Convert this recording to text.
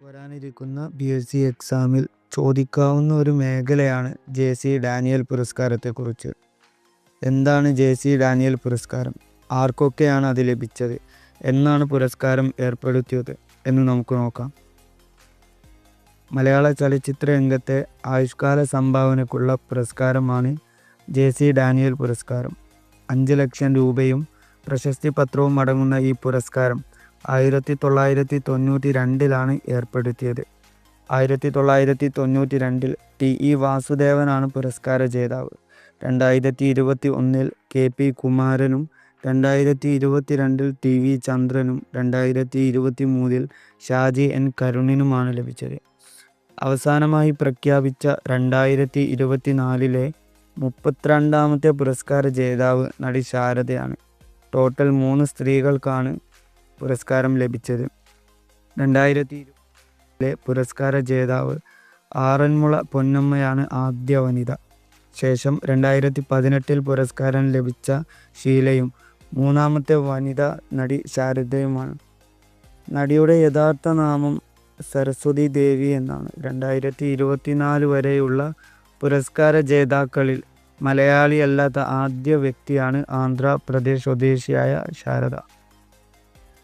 വരാനിരിക്കുന്ന PSC എക്സാമിൽ ചോദിക്കാവുന്ന ഒരു മേഖലയാണ് JC ഡാനിയൽ പുരസ്കാരത്തെക്കുറിച്ച്. എന്താണ് JC ഡാനിയൽ പുരസ്കാരം? ആർക്കൊക്കെയാണ് അത് ലഭിച്ചത്? എന്നാണ് പുരസ്കാരം ഏർപ്പെടുത്തിയത് എന്ന് നമുക്ക് നോക്കാം. മലയാള ചലച്ചിത്ര രംഗത്തെ ആയുഷ്കാല സംഭാവനയ്ക്കുള്ള പുരസ്കാരമാണ് JC ഡാനിയൽ പുരസ്കാരം. 5 ലക്ഷം രൂപയും പ്രശസ്തി പത്രവും അടങ്ങുന്ന ഈ പുരസ്കാരം 1992 ഏർപ്പെടുത്തിയത്. 1992 TE വാസുദേവനാണ് പുരസ്കാര ജേതാവ്. 2021 KP കുമാരനും 2022 TV ചന്ദ്രനും 2023 ഷാജി N കരുണിനുമാണ് ലഭിച്ചത്. അവസാനമായി പ്രഖ്യാപിച്ച 2024 32ാമത്തെ പുരസ്കാര ജേതാവ് നടി ശാരദയാണ്. ടോട്ടൽ 3 സ്ത്രീകൾക്കാണ് പുരസ്കാരം ലഭിച്ചത്. 2020 പുരസ്കാര ജേതാവ് ആറന്മുള പൊന്നമ്മയാണ് ആദ്യ വനിത. ശേഷം 2018 പുരസ്കാരം ലഭിച്ച ഷീലയും 3ാമത്തെ വനിതാ നടി ശാരദയുമാണ്. നടിയുടെ യഥാർത്ഥ നാമം സരസ്വതി ദേവി എന്നാണ്. 2024 വരെയുള്ള പുരസ്കാര ജേതാക്കളിൽ മലയാളിയല്ലാത്ത ആദ്യ വ്യക്തിയാണ് ആന്ധ്രാപ്രദേശ് സ്വദേശിയായ ശാരദ.